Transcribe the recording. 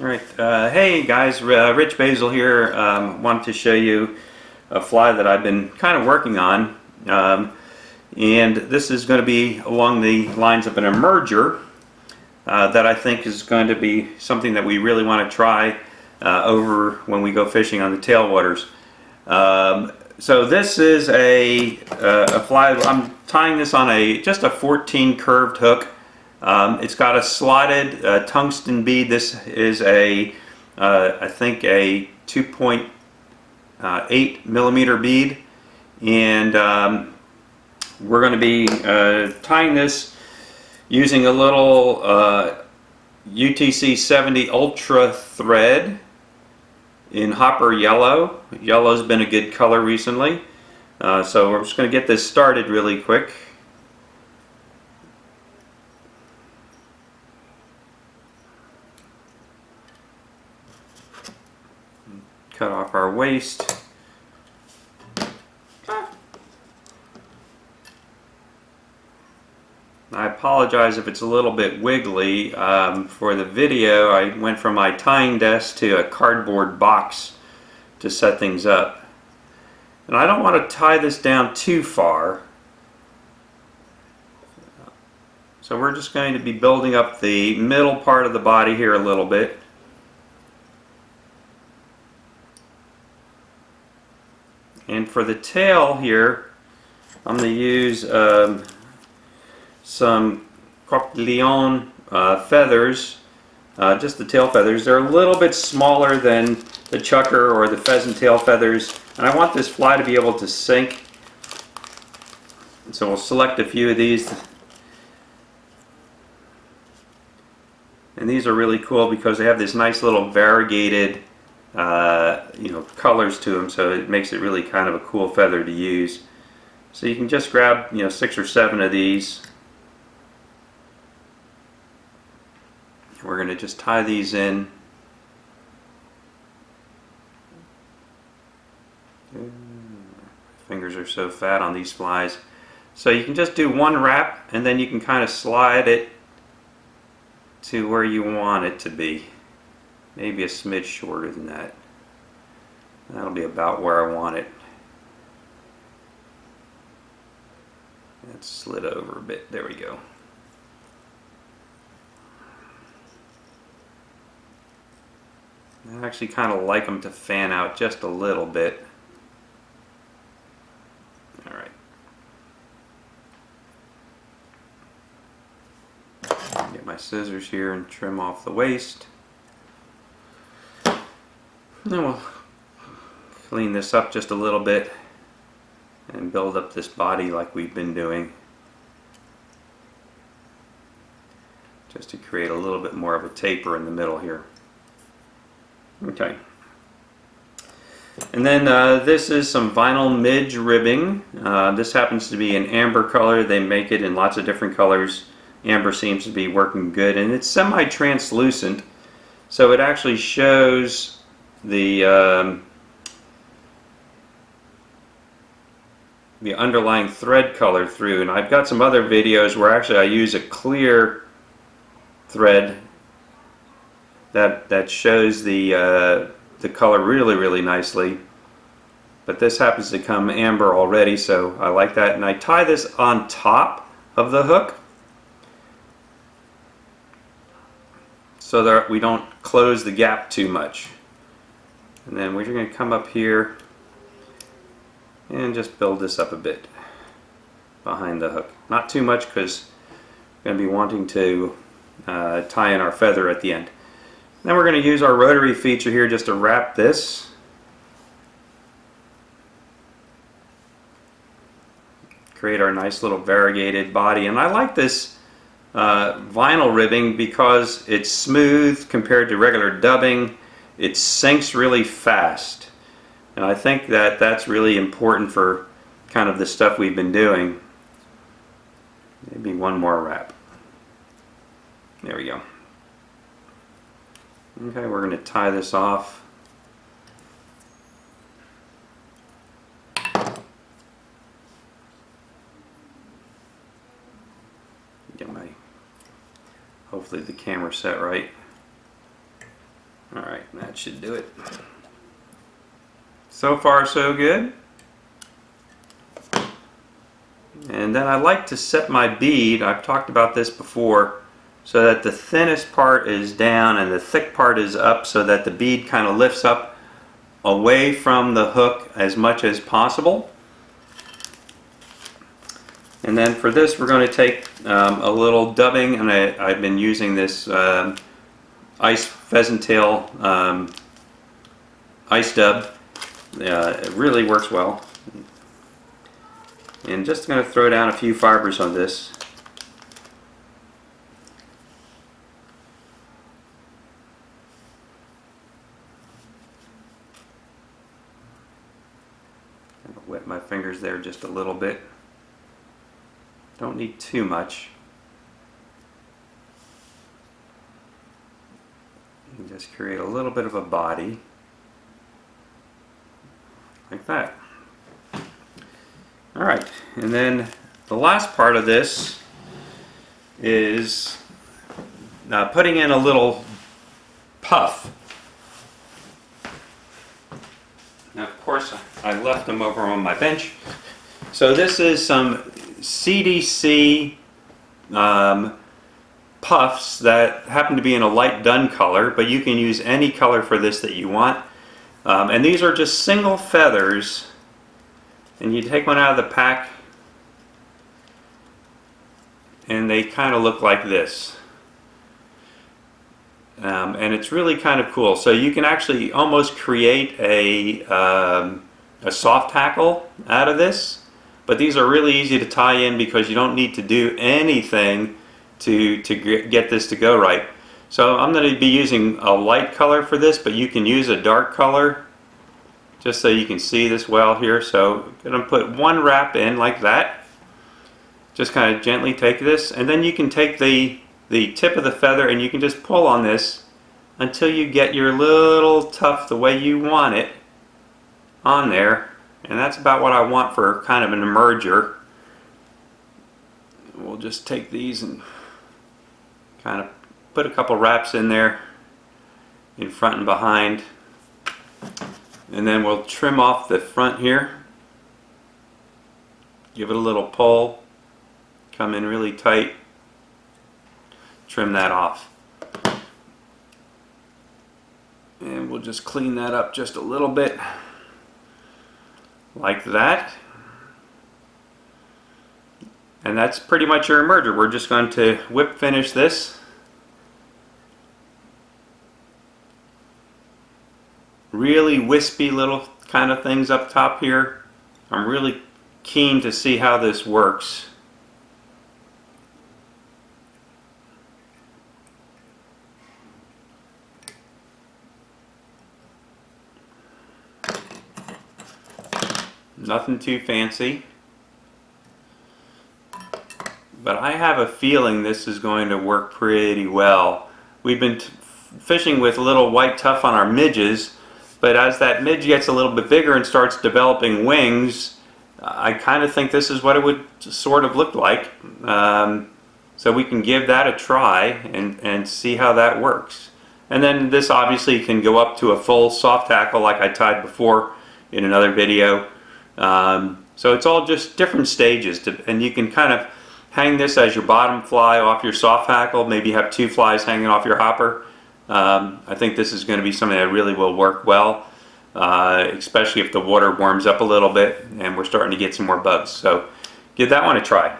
Alright, hey guys, Rich Boesel here. Wanted to show you a fly that I've been kind of working on. And this is going to be along the lines of an emerger that I think is going to be something that we really want to try over when we go fishing on the tailwaters. So this is a fly. I'm tying this on just a 14 curved hook. It's got a slotted tungsten bead. This is I think a 2.8 millimeter bead, and we're going to be tying this using a little UTC 70 Ultra thread in hopper yellow. Yellow's been a good color recently, so we're just going to get this started really quick. Cut off our waste. I apologize if it's a little bit wiggly. For the video, I went from my tying desk to a cardboard box to set things up. And I don't want to tie this down too far. So we're just going to be building up the middle part of the body here a little bit. And for the tail here, I'm going to use some Croc de Lion feathers, just the tail feathers. They're a little bit smaller than the chucker or the pheasant tail feathers, and I want this fly to be able to sink. So we'll select a few of these. And these are really cool because they have this nice little variegated colors to them, so it makes it really kind of a cool feather to use. So you can just grab 6 or 7 of these. We're going to just tie these in. Fingers are so fat on these flies. So you can just do one wrap, and then you can kind of slide it to where you want it to be. Maybe a smidge shorter than that. That'll be about where I want it. Let's slid over a bit. There we go. I actually kind of like them to fan out just a little bit. Alright. Get my scissors here and trim off the waste. Then we'll clean this up just a little bit and build up this body like we've been doing, just to create a little bit more of a taper in the middle here. Okay. And then this is some vinyl midge ribbing. This happens to be an amber color. They make it in lots of different colors. Amber seems to be working good, and it's semi-translucent, so it actually shows the underlying thread color through. And I've got some other videos where actually I use a clear thread that shows the color really nicely, but this happens to come amber already, so I like that. And I tie this on top of the hook so that we don't close the gap too much. And then we're going to come up here and just build this up a bit behind the hook. Not too much, because we're going to be wanting to tie in our feather at the end. Then we're going to use our rotary feature here just to wrap this. Create our nice little variegated body. And I like this vinyl ribbing because it's smooth compared to regular dubbing. It sinks really fast, and I think that that's really important for kind of the stuff we've been doing. Maybe one more wrap. There we go. Okay, we're going to tie this off. Get my, hopefully the camera's set right. That should do it. So far so good. And then I like to set my bead, I've talked about this before, so that the thinnest part is down and the thick part is up, so that the bead kind of lifts up away from the hook as much as possible. And then for this we're going to take a little dubbing, and I've been using this ice pheasant tail ice dub. It really works well. And just going to throw down a few fibers on this. I'm going to wet my fingers there just a little bit. Don't need too much. And just create a little bit of a body. Like that. Alright, and then the last part of this is putting in a little puff. Now, of course, I left them over on my bench. So this is some CDC puffs that happen to be in a light dun color, but you can use any color for this that you want. And these are just single feathers. And you take one out of the pack and they kind of look like this. And it's really kind of cool. So you can actually almost create a soft tackle out of this. But these are really easy to tie in because you don't need to do anything to get this to go right. So I'm going to be using a light color for this, but you can use a dark color, just so you can see this well here. So I'm going to put one wrap in like that. Just kind of gently take this, and then you can take the tip of the feather and you can just pull on this until you get your little tuft the way you want it on there. And that's about what I want for kind of an emerger. We'll just take these and kind of put a couple wraps in there in front and behind. And then we'll trim off the front here. Give it a little pull. Come in really tight. Trim that off. And we'll just clean that up just a little bit. Like that. And that's pretty much your emerger. We're just going to whip finish this. Really wispy little kind of things up top here. I'm really keen to see how this works. Nothing too fancy. But I have a feeling this is going to work pretty well. We've been fishing with a little white tuff on our midges. But as that midge gets a little bit bigger and starts developing wings, I kind of think this is what it would sort of look like. So we can give that a try and see how that works. And then this obviously can go up to a full soft tackle like I tied before in another video. So it's all just different stages, and you can kind of hang this as your bottom fly off your soft tackle. Maybe have two flies hanging off your hopper. I think this is going to be something that really will work well, especially if the water warms up a little bit and we're starting to get some more bugs. So give that one a try.